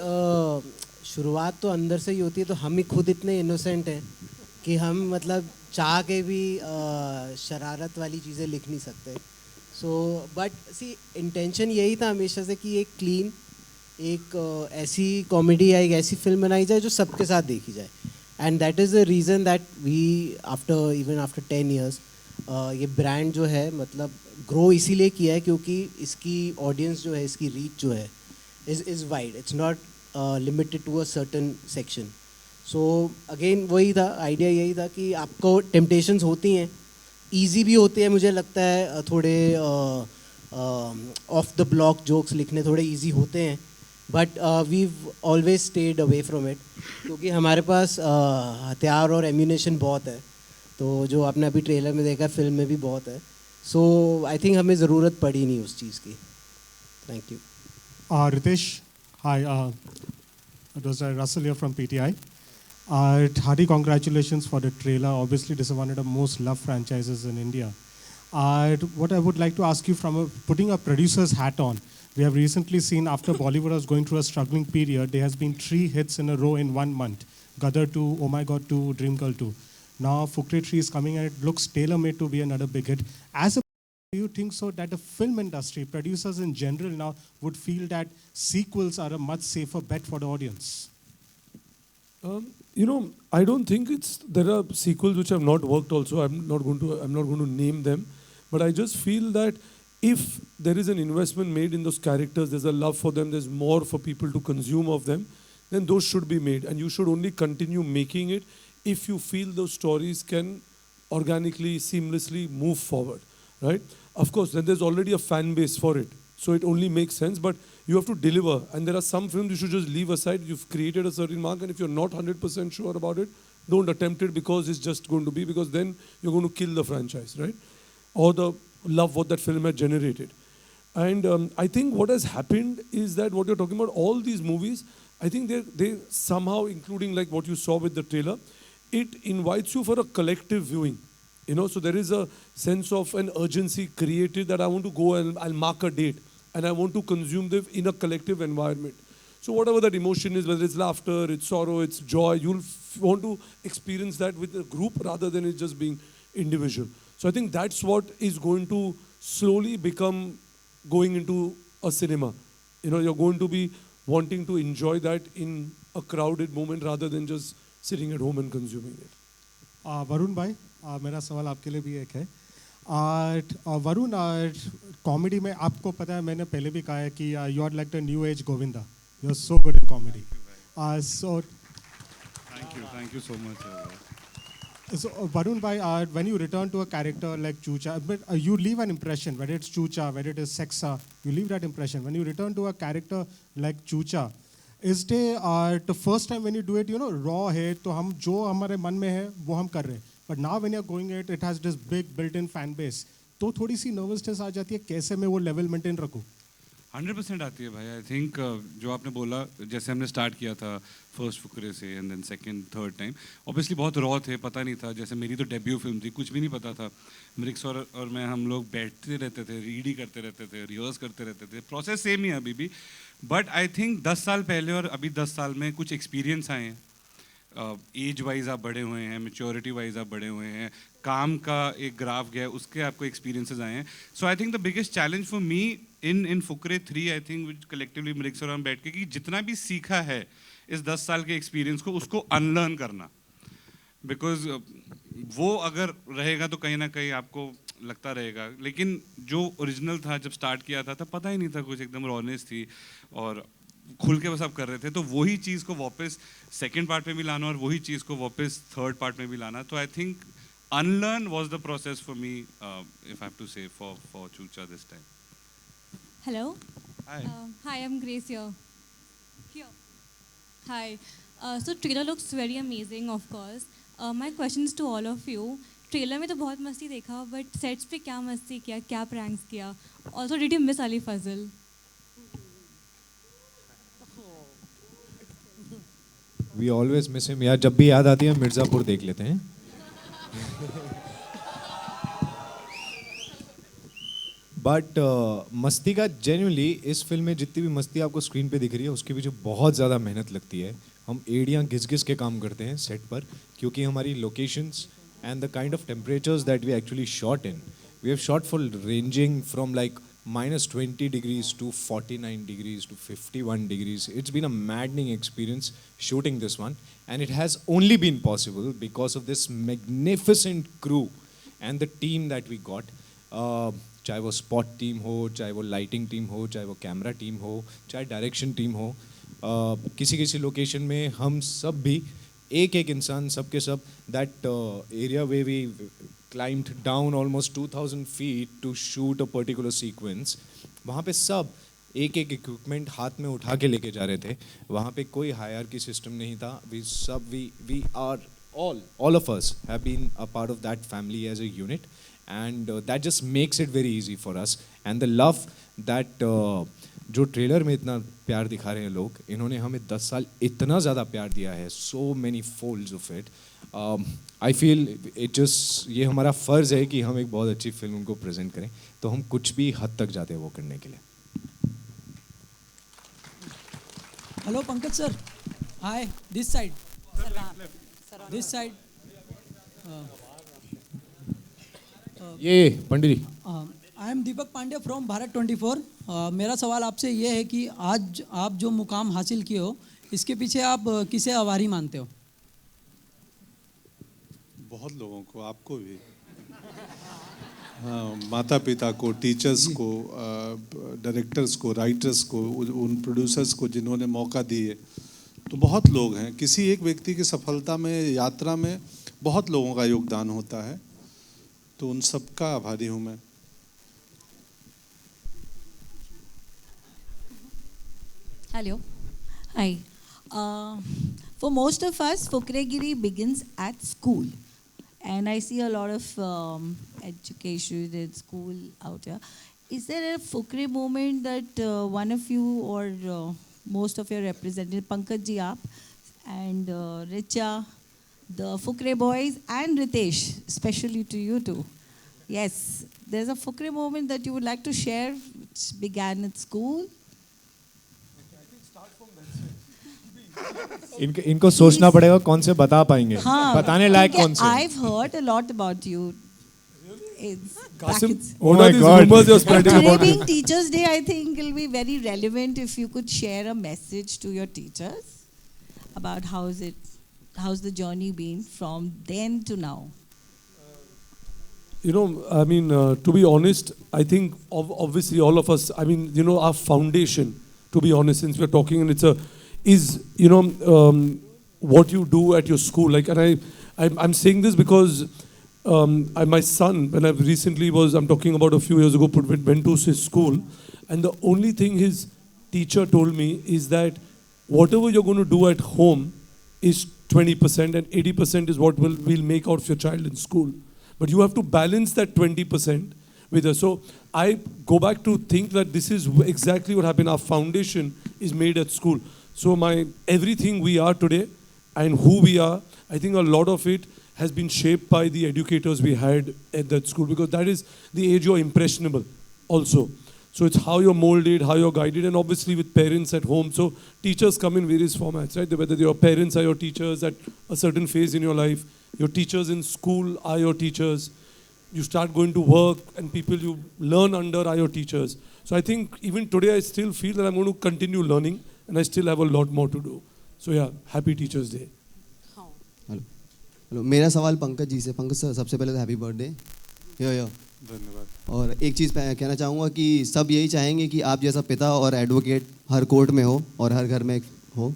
शुरुआत तो अंदर से ही होती है, तो हम ही खुद इतने इनोसेंट हैं कि हम मतलब चाह के भी शरारत वाली चीज़ें लिख नहीं सकते। सो बट सी इंटेंशन यही था हमेशा से कि एक क्लीन, एक ऐसी कॉमेडी या एक ऐसी फिल्म बनाई जाए जो सबके साथ देखी जाए, and that is the reason that we after 10 years ये ब्रांड जो है मतलब ग्रो इसीलिए किया है क्योंकि इसकी ऑडियंस जो है, इसकी रीच जो है is wide, it's not limited to a certain section. So again वही था, आइडिया यही था कि आपको टेम्पटेशंस होती हैं, ईजी भी होते हैं, मुझे लगता है थोड़े ऑफ द ब्लॉक जोक्स लिखने थोड़े ईजी होते हैं, but we always stayed away from it क्योंकि हमारे पास हथियार और एम्यूनेशन बहुत है, तो जो आपने अभी ट्रेलर में देखा, फिल्म में भी बहुत है। सो आई थिंक हमें ज़रूरत पड़ी नहीं उस चीज़ की। Thank you. Ritesh, hi. It was Russell here from PTI. Hearty congratulations for the trailer. Obviously, this is one of the most loved franchises in India. What I would like to ask you, from putting a producer's hat on, we have recently seen after Bollywood was going through a struggling period, there has been 3 hits in a row in 1 month. Gadar 2, Oh My God 2, Dream Girl 2. Now Fukre 3 is coming and it looks tailor-made to be another big hit. As a do you think so that the film industry, producers in general now would feel that sequels are a much safer bet for the audience? I don't think there are sequels which have not worked also. I'm not going to name them, but I just feel that if there is an investment made in those characters, there's a love for them, there's more for people to consume of them, then those should be made. And you should only continue making it if you feel those stories can organically, seamlessly move forward, right? Of course, then there's already a fan base for it. So it only makes sense, but you have to deliver. And there are some films you should just leave aside. You've created a certain mark, and if you're not 100% sure about it, don't attempt it because it's just going to be, because then you're going to kill the franchise, right? Or the love what that film had generated. And I think what has happened is that what you're talking about, all these movies, I think they somehow, including like what you saw with the trailer, it invites you for a collective viewing. You know, so there is a sense of an urgency created that I want to go and I'll mark a date and I want to consume them in a collective environment. So whatever that emotion is, whether it's laughter, it's sorrow, it's joy, you'll want to experience that with a group rather than it just being individual. So I think that's what is going to slowly become going into a cinema. You know, you're going to be wanting to enjoy that in a crowded moment rather than just sitting at home and consuming it. Varun भाई, मेरा सवाल आपके लिए भी एक है. Varun, comedy में आपको पता है, मैंने पहले भी कहा है कि you are like the new age Govinda. You are so good in comedy. So thank you so much. So, Varun bhai, when you return to a character like Chucha, but you leave an impression, whether it's Chucha, whether it is Sexa, you leave that impression. When you return to a character like Chucha, is it the first time when you do it, you know, raw है, तो हम जो हमारे मन में है वो हम कर रहे हैं. But now when you're going it has this big built-in fan base. तो थोड़ी सी nervousness आ जाती है, कैसे मैं वो level maintain रखूँ? 100% आती है भाई. आई थिंक जो आपने बोला, जैसे हमने स्टार्ट किया था फर्स्ट फुकरे से and then second third time, obviously बहुत रॉ थे, पता नहीं था. जैसे मेरी तो डेब्यू फिल्म थी, कुछ भी नहीं पता था. मृक्स और मैं, हम लोग बैठते रहते थे, रीड ही करते रहते थे, रिहर्स करते रहते थे. प्रोसेस सेम ही है अभी भी. बट आई थिंक 10 साल पहले और अभी 10 साल में कुछ एक्सपीरियंस आए हैं. एज वाइज आप बड़े हुए हैं, मेच्योरिटी वाइज आप बड़े हुए हैं, काम का एक ग्राफ गया, उसके आपको एक्सपीरियंसेस आए हैं. So I think the biggest challenge for me in Fukrey 3, I think which collectively मृक्स और हम बैठ के, कि जितना भी सीखा है इस 10 साल के एक्सपीरियंस को, उसको अनलर्न करना. बिकॉज वो अगर रहेगा तो कहीं ना कहीं आपको लगता रहेगा. लेकिन जो ओरिजिनल था जब स्टार्ट किया था तब पता ही नहीं था कुछ, एकदम रॉनेस थी और खुल के बस आप कर रहे थे. तो वही चीज़ को वापस सेकेंड पार्ट में भी लाना और वही चीज़ को वापस थर्ड पार्ट में भी लाना. तो I think unlearn was the process for me, if I have to say for Choocha this time. Hello. Hi. Hi, I'm Grace here. Here. Hi. So trailer looks very amazing, of course. My questions to all of you. Trailer में तो बहुत मस्ती देखा, but sets पे क्या मस्ती किया, क्या प्रैंक्स किया? Also did you miss Ali Fazal? We always miss him यार. जब भी याद आती है मिर्ज़ापुर देख लेते हैं. बट मस्ती का जेन्युइनली इस फिल्म में जितनी भी मस्ती आपको स्क्रीन पे दिख रही है उसके पीछे बहुत ज़्यादा मेहनत लगती है. हम एड़ियाँ घिस घिस के काम करते हैं सेट पर, क्योंकि हमारी locations and the kind of temperatures that we actually shot in. We have shot for ranging from like -20 degrees to 49 degrees to 51 degrees. It's been a maddening experience shooting this one, and it has only been possible because of this magnificent crew and the team that we got. चाहे वो spot team हो, चाहे वो lighting team हो, चाहे वो camera team हो, चाहे डायरेक्शन टीम हो, किसी किसी लोकेशन में हम सब भी एक इंसान, सब के सब, that area way we climbed down almost 2000 feet to shoot a particular sequence, वहाँ पे सब एक इक्विपमेंट हाथ में उठा के लेके जा रहे थे. वहाँ पे कोई हायरार्की सिस्टम नहीं था. We are all of us have been a part of that family as a unit, and that just makes it very easy for us. And the love that जो ट्रेलर में इतना प्यार दिखा रहे हैं लोग, इन्होंने हमें 10 साल इतना ज़्यादा प्यार दिया है, so many folds of it. I feel it just, ये हमारा फ़र्ज़ है कि हम एक बहुत अच्छी फिल्म उनको प्रेजेंट करें, तो हम कुछ भी हद तक जाते हैं वो करने के लिए. Hello Pankaj sir, hi, this side, this side. ये Pandit ji. I am Deepak Pandey from Bharat 24. मेरा सवाल आपसे ये है कि आज आप जो मुकाम हासिल किए हो, इसके पीछे आप किसे आभारी मानते हो? बहुत लोगों को, आपको भी. हाँ, माता पिता को, टीचर्स को, डायरेक्टर्स को, राइटर्स को, उन प्रोड्यूसर्स को जिन्होंने मौका दिए, तो बहुत लोग हैं। किसी एक व्यक्ति की सफलता में, यात्रा में बहुत लोगों का योगदान होता है, तो उन सब का आभारी हूँ मैं। Hello. Hi. For most of us, Fukregiri begins at school. And I see a lot of education in school out here. Is there a Fukre moment that one of you or most of your representatives, Pankaj ji aap, and Richa, the Fukre boys, and Ritesh, especially to you two. Yes, there's a Fukre moment that you would like to share, which began at school. इनको सोचना पड़ेगा कौन से बता पाएंगे, हाँ, बताने लायक कौन से। I've heard a lot about you. Qasim, what are these rumors you're spreading Today about being me? Teachers' Day, I think it'll be very relevant if you could share a message to your teachers about how's the journey been from then to now. You know, I mean, to be honest, I think obviously all of us, I mean, you know, our foundation, to be honest, since we're talking, and is, you know, what you do at your school. Like, and I'm saying this because my son, when I recently I'm talking about a few years ago, went to his school, and the only thing his teacher told me is that whatever you're going to do at home is 20% and 80% is what we'll make out of your child in school. But you have to balance that 20% with us. So I go back to think that this is exactly what happened. Our foundation is made at school. So everything we are today and who we are, I think a lot of it has been shaped by the educators we had at that school, because that is the age you're impressionable also. So it's how you're molded, how you're guided, and obviously with parents at home. So teachers come in various formats, right? Whether your parents are your teachers at a certain phase in your life, your teachers in school are your teachers, you start going to work and people you learn under are your teachers. So I think even today I still feel that I'm going to continue learning and I still have a lot more to do. So yeah, happy Teachers Day. Hello, मेरा सवाल पंकज जी से। Pankaj sir, सबसे पहले तो happy birthday. यो धन्यवाद। और एक चीज़ कहना चाहूँगा कि सब यही चाहेंगे कि आप जैसा पिता और एडवोकेट हर कोर्ट में हो और हर घर में हो।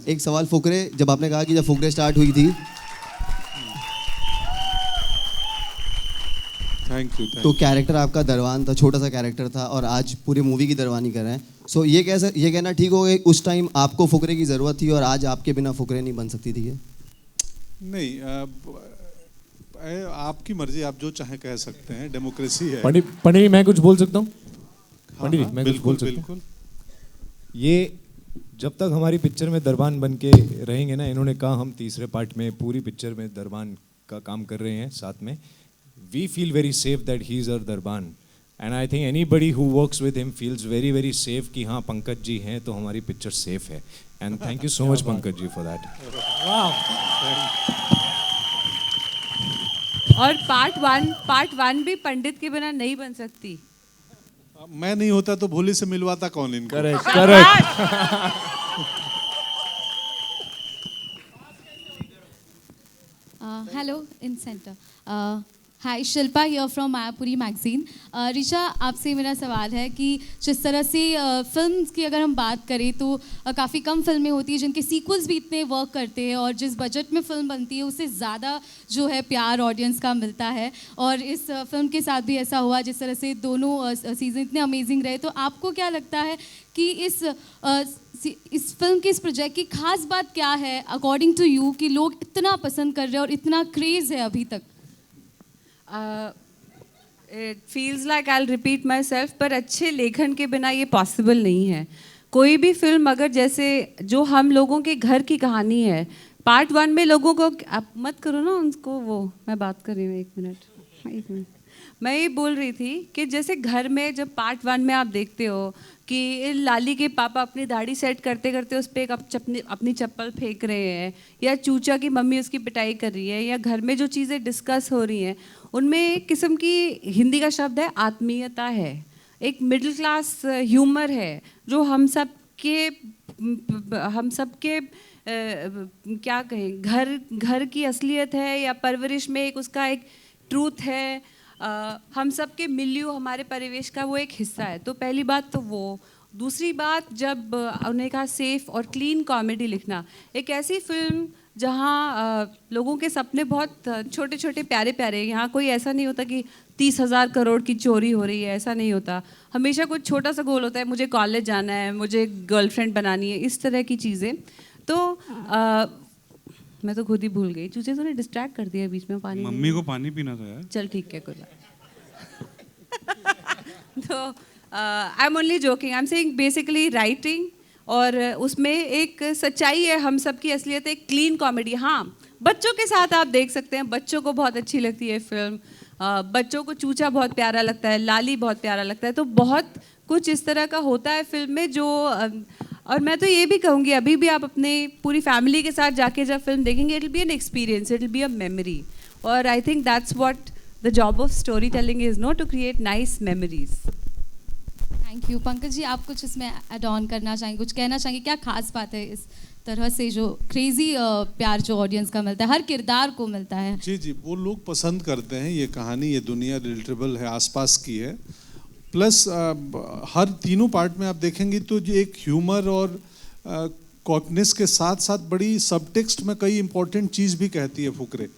एक सवाल फुकरे, जब आपने कहा कि जब फुकरे स्टार्ट हुई थी, थैंक यू, तो कैरेक्टर आपका दरबान था, छोटा सा कैरेक्टर था, और आज पूरी मूवी की दरबानी कर रहे हैं। सो ये कहना ठीक हो गया, उस टाइम आपको फुकरे की ज़रूरत थी और आज आपके बिना फुकरे नहीं बन सकती थी? नहीं, आपकी मर्जी, आप जो चाहे कह सकते हैं, डेमोक्रेसी है। पंडित जी, मैं कुछ बोल सकता हूँ? पंडित जी, मैं कुछ बोल सकता हूँ? ये जब तक हमारी पिक्चर में दरबान बन के रहेंगे ना, इन्होंने कहा हम तीसरे पार्ट में पूरी पिक्चर में दरबान का काम कर रहे हैं साथ में, we feel very safe that he is our Darban, and I think anybody who works with him feels very very safe कि हाँ पंकज जी हैं तो हमारी पिक्चर सेफ है, and thank you so much पंकज जी for that. Wow. और part one भी पंडित के बिना नहीं बन सकती। मैं नहीं होता तो भोली से मिलवाता कौन इनको? Correct. Hello, in center. Hi, Shilpa here from Mayapuri magazine. Richa, आपसे मेरा सवाल है कि जिस तरह से फिल्म की अगर हम बात करें तो काफ़ी कम फिल्में होती हैं जिनके सीक्वल्स भी इतने वर्क करते हैं, और जिस बजट में फिल्म बनती है उससे ज़्यादा जो है प्यार ऑडियंस का मिलता है, और इस फिल्म के साथ भी ऐसा हुआ। जिस तरह से दोनों सीज़न इतने अमेजिंग रहे, तो आपको क्या लगता है कि इस फिल्म के इस प्रोजेक्ट की खास बात क्या है अकॉर्डिंग टू यू कि लोग इतना पसंद कर रहे हैं और इतना क्रेज़ है अभी तक? It feels like I'll repeat myself, पर अच्छे लेखन के बिना ये पॉसिबल नहीं है। कोई भी फिल्म अगर जैसे जो हम लोगों के घर की कहानी है, पार्ट वन में लोगों को, आप मत करो ना उनको, वो मैं बात कर रही हूँ, एक मिनट। मैं ये बोल रही थी कि जैसे घर में जब पार्ट वन में आप देखते हो कि लाली के पापा अपनी दाढ़ी सेट करते करते उस पर अपनी चप्पल फेंक रहे हैं, या चूचा की मम्मी उसकी पिटाई कर रही है, या घर में जो चीज़ें डिस्कस हो रही हैं उनमें एक किस्म की, हिंदी का शब्द है आत्मीयता है, एक मिडिल क्लास ह्यूमर है जो हम सब के क्या कहें, घर की असलियत है, या परवरिश में एक उसका एक ट्रूथ है। हम सब के मिलियो हमारे परिवेश का वो एक हिस्सा है। तो पहली बात तो वो। दूसरी बात, जब उन्हें कहा सेफ और क्लीन कॉमेडी लिखना, एक ऐसी फिल्म जहाँ लोगों के सपने बहुत छोटे छोटे प्यारे प्यारे, यहाँ कोई ऐसा नहीं होता कि 30,000 करोड़ की चोरी हो रही है, ऐसा नहीं होता। हमेशा कुछ छोटा सा गोल होता है, मुझे कॉलेज जाना है, मुझे गर्लफ्रेंड बनानी है, इस तरह की चीज़ें। तो मैं तो खुद ही भूल गई, चूचे तो ने डिस्ट्रैक्ट कर दिया बीच में। पानी मम्मी को पानी पीना था यार। चल ठीक है, कोई बात। तो I am only joking, I am saying basically writing, और उसमें एक सच्चाई है, हम सब की असलियत है, क्लीन कॉमेडी। हाँ, बच्चों के साथ आप देख सकते हैं, बच्चों को बहुत अच्छी लगती है फिल्म, बच्चों को चूचा बहुत प्यारा लगता है, लाली बहुत प्यारा लगता है। तो बहुत कुछ इस तरह का होता है फिल्म में जो और मैं तो ये भी कहूँगी, अभी भी आप अपने पूरी फैमिली के साथ जाके जब फिल्म देखेंगे, it will be an experience, it will be a memory. और I think that's what the job of story telling is, not to create nice memories. Thank you. Pankaj ji, आप कुछ इसमें ऐड ऑन करना चाहेंगे, कुछ कहना चाहेंगे? क्या खास बात है इस तरह से जो क्रेजी प्यार जो ऑडियंस का मिलता है, हर किरदार को मिलता है? जी, वो लोग पसंद करते हैं ये कहानी, ये दुनिया रिलेटेबल है, आसपास की है। प्लस हर तीनों पार्ट में आप देखेंगे तो जो एक ह्यूमर और कॉकनेस के साथ साथ बड़ी सबटेक्स्ट में कई इंपॉर्टेंट चीज़ भी कहती है फुकरे।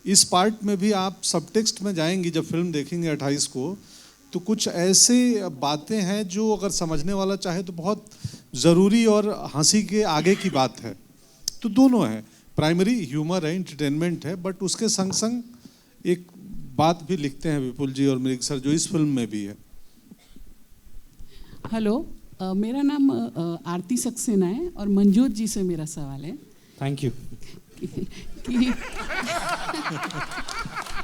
इस पार्ट में भी आप सबटेक्स्ट में जाएंगी जब फिल्म देखेंगे 28 को, तो कुछ ऐसे बातें हैं जो अगर समझने वाला चाहे तो बहुत ज़रूरी और हंसी के आगे की बात है। तो दोनों है, प्राइमरी ह्यूमर है, एंटरटेनमेंट है, बट उसके संग संग एक बात भी लिखते हैं विपुल जी और मृग सर, जो इस फिल्म में भी है। हेलो, मेरा नाम आरती सक्सेना है और मंजोत जी से मेरा सवाल है। Thank you. कि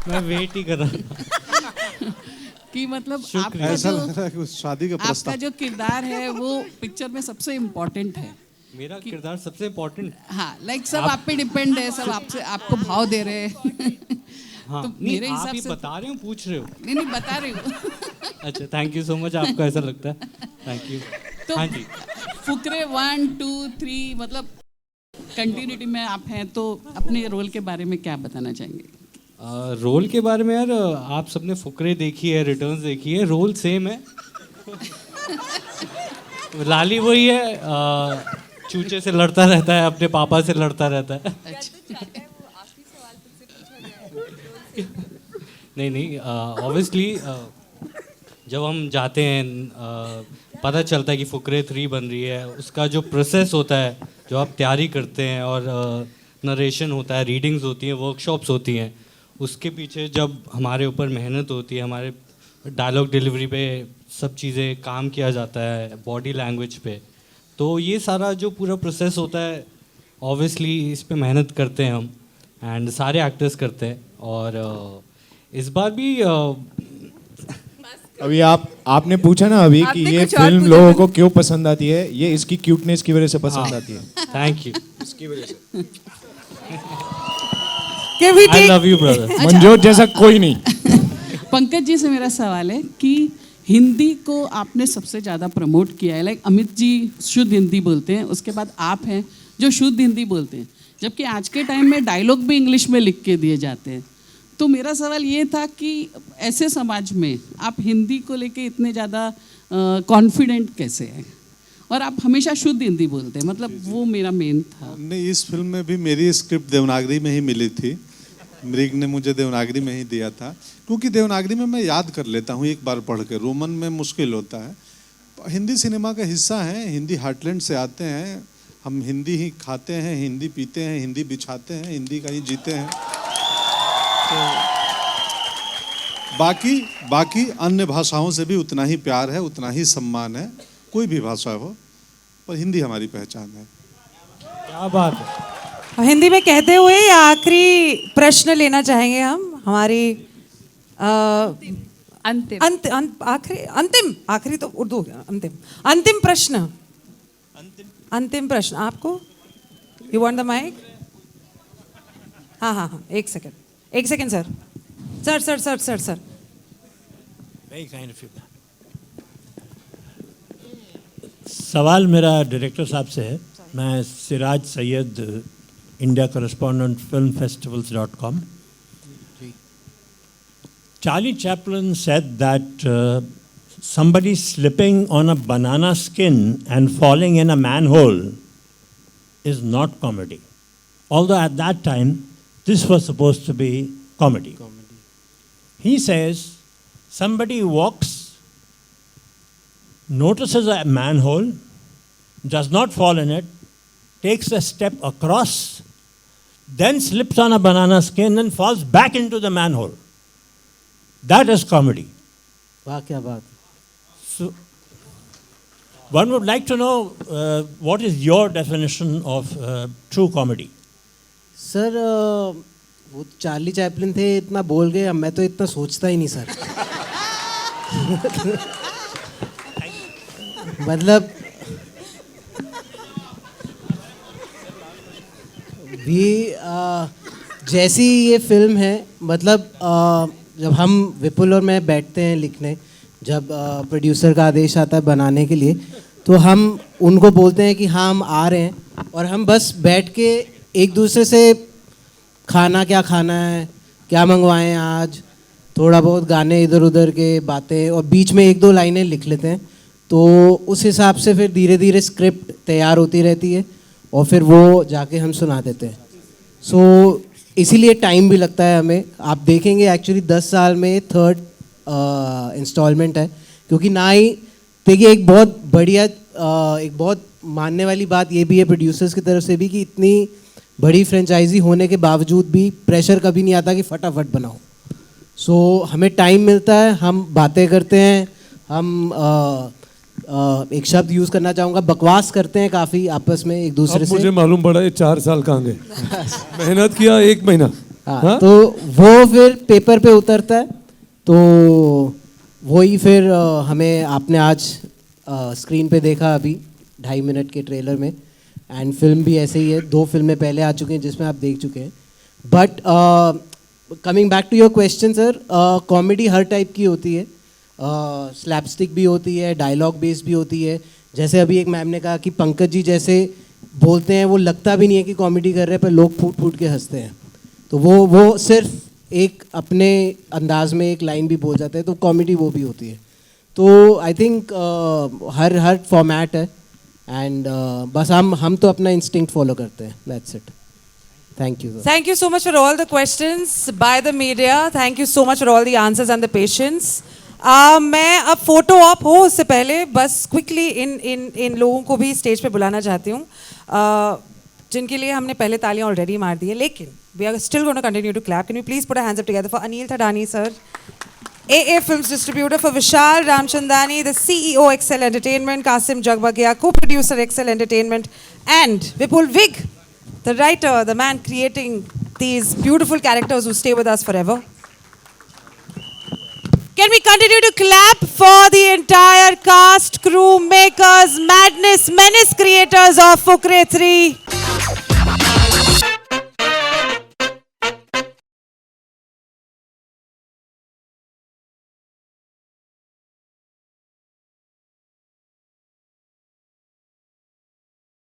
मैं वेट ही कर रहा था कि मतलब आपका ऐसा जो लग रहा है कि शादी का प्रस्ताव, आपका जो किरदार है वो पिक्चर में सबसे इम्पोर्टेंट है। मेरा किरदार सबसे इम्पोर्टेंट? हाँ, लाइक सब आप पे डिपेंड है, सब आपसे आपको भाव दे रहे हैं। हाँ, तो नहीं, मेरे आप हिसाब ही से बता रहे हो, पूछ रहे हो? नहीं बता रही हूँ। अच्छा, थैंक यू सो मच, आपको ऐसा लगता है, थैंक यू। तो हाँ जी, फुकरे 1, 2, 3 मतलब कंटिन्यूटी में आप हैं, तो अपने रोल के बारे में क्या बताना चाहेंगे? रोल के बारे में यार, आप सबने फुकरे देखी है, रिटर्न्स देखी है, रोल सेम है। लाली वही है, चूचे से लड़ता रहता है, अपने पापा से लड़ता रहता है। नहीं, ऑब्वियसली जब हम जाते हैं, पता चलता है कि फुकरे 3 बन रही है, उसका जो प्रोसेस होता है, जो आप तैयारी करते हैं, और नरेशन होता है, रीडिंग्स होती हैं, वर्कशॉप्स होती हैं, उसके पीछे जब हमारे ऊपर मेहनत होती है, हमारे डायलॉग डिलीवरी पे सब चीज़ें काम किया जाता है, बॉडी लैंग्वेज पे, तो ये सारा जो पूरा प्रोसेस होता है, ऑब्वियसली इस पे मेहनत करते हैं हम, एंड सारे एक्टर्स करते हैं। और इस बार भी अभी आपने पूछा ना अभी कि ये फिल्म लोगों को क्यों पसंद आती है, ये इसकी क्यूटनेस की वजह से पसंद आती है। Thank you. इसकी वजह से। I love you, brother. Manjot जैसा कोई नहीं। पंकज जी से मेरा सवाल है कि हिंदी को आपने सबसे ज़्यादा प्रमोट किया है, लाइक अमित जी शुद्ध हिंदी बोलते हैं, उसके बाद आप हैं जो शुद्ध हिंदी बोलते हैं, जबकि आज के टाइम में डायलॉग भी इंग्लिश में लिख के दिए जाते हैं। तो मेरा सवाल ये था कि ऐसे समाज में आप हिंदी को लेके इतने ज़्यादा कॉन्फिडेंट कैसे हैं, और आप हमेशा शुद्ध हिंदी बोलते हैं, मतलब वो मेरा मेन था। नहीं, इस फिल्म में भी मेरी स्क्रिप्ट देवनागरी में ही मिली थी, मृग ने मुझे देवनागरी में ही दिया था, क्योंकि देवनागरी में मैं याद कर लेता हूँ एक बार पढ़ के, रोमन में मुश्किल होता है। हिंदी सिनेमा का हिस्सा है, हिंदी हार्टलैंड से आते हैं हम, हिंदी ही खाते हैं, हिंदी पीते हैं, हिंदी बिछाते हैं, हिंदी का ही जीते हैं। तो बाकी अन्य भाषाओं से भी उतना ही प्यार है, उतना ही सम्मान है, कोई भी भाषा हो, पर हिंदी हमारी पहचान है। क्या बात है। हिंदी में कहते हुए आखिरी प्रश्न लेना चाहेंगे हम, हमारी आखिरी तो उर्दू हो गया, अंतिम प्रश्न आपको। You want the mic? हाँ, एक second sir. Very kind of you. सवाल मेरा डायरेक्टर साहब से है। मैं Siraj Syed, India correspondent, filmfestivals.com। Charlie Chaplin said that somebody slipping on a banana skin and falling in a manhole is not comedy. Although at that time, this was supposed to be comedy. He says somebody walks, notices a manhole, does not fall in it, takes a step across, then slips on a banana skin and falls back into the manhole. That is comedy. वाह क्या बात. So, one would like to know what is your definition of true comedy? Sir वो Charlie Chaplin थे, इतना बोल गए, अब मैं तो इतना सोचता ही नहीं सर. मतलब भी जैसी ये फिल्म है, मतलब जब हम विपुल और मैं बैठते हैं लिखने, जब प्रोड्यूसर का आदेश आता है बनाने के लिए, तो हम उनको बोलते हैं कि हाँ हम आ रहे हैं, और हम बस बैठ के एक दूसरे से खाना क्या खाना है, क्या मंगवाएं आज, थोड़ा बहुत गाने इधर उधर के बातें, और बीच में एक दो लाइनें लिख लेते हैं. तो उस हिसाब से फिर धीरे धीरे स्क्रिप्ट तैयार होती रहती है और फिर वो जाके हम सुना देते हैं. सो इसीलिए टाइम भी लगता है हमें. आप देखेंगे एक्चुअली 10 साल में 3rd इंस्टॉलमेंट है, क्योंकि ना ही देखिए एक बहुत बढ़िया एक बहुत मानने वाली बात ये भी है प्रोड्यूसर्स की तरफ से भी कि इतनी बड़ी फ्रेंचाइजी होने के बावजूद भी प्रेशर कभी नहीं आता कि फटाफट बनाओ. सो हमें टाइम मिलता है, हम बातें करते हैं, हम एक शब्द यूज़ करना चाहूँगा, बकवास करते हैं काफ़ी आपस में एक दूसरे से. मुझे मालूम पड़ा ये 4 साल कहाँ गए. मेहनत किया 1 महीना. हाँ, तो वो फिर पेपर पे उतरता है, तो वही फिर हमें आपने आज स्क्रीन पे देखा अभी 2.5 मिनट के ट्रेलर में, एंड फिल्म भी ऐसे ही है. 2 फिल्में पहले आ चुकी हैं जिसमें आप देख चुके हैं. But coming back to your question sir, comedy हर टाइप की होती है. स्लैपस्टिक भी होती है, डायलॉग बेस्ड भी होती है. जैसे अभी एक मैम ने कहा कि पंकज जी जैसे बोलते हैं वो लगता भी नहीं है कि कॉमेडी कर रहे हैं, पर लोग फूट फूट के हंसते हैं. तो वो सिर्फ एक अपने अंदाज में एक लाइन भी बोल जाते हैं, तो कॉमेडी वो भी होती है. तो आई थिंक हर फॉर्मेट है, एंड बस हम तो अपना इंस्टिंक्ट फॉलो करते हैं. That's it. Thank you. Thank you so much for all the questions by the media. Thank you so much for all the answers and the patience. मैं अब photo op हो उससे पहले बस क्विकली इन लोगों को भी स्टेज पे बुलाना चाहती हूँ, जिनके लिए हमने पहले तालियां ऑलरेडी मार दी है, लेकिन we are still going to continue to clap. Can you please put a hands up together for Anil Thadani sir, AA Films distributor, for Vishal Ramchandani, the CEO Excel Entertainment, Kasim Jagbagia, co-producer Excel Entertainment, and Vipul Vig, the writer, the man creating these beautiful characters who stay with us forever. Can we continue to clap for the entire cast, crew, makers, madness, menace creators of Fukre 3?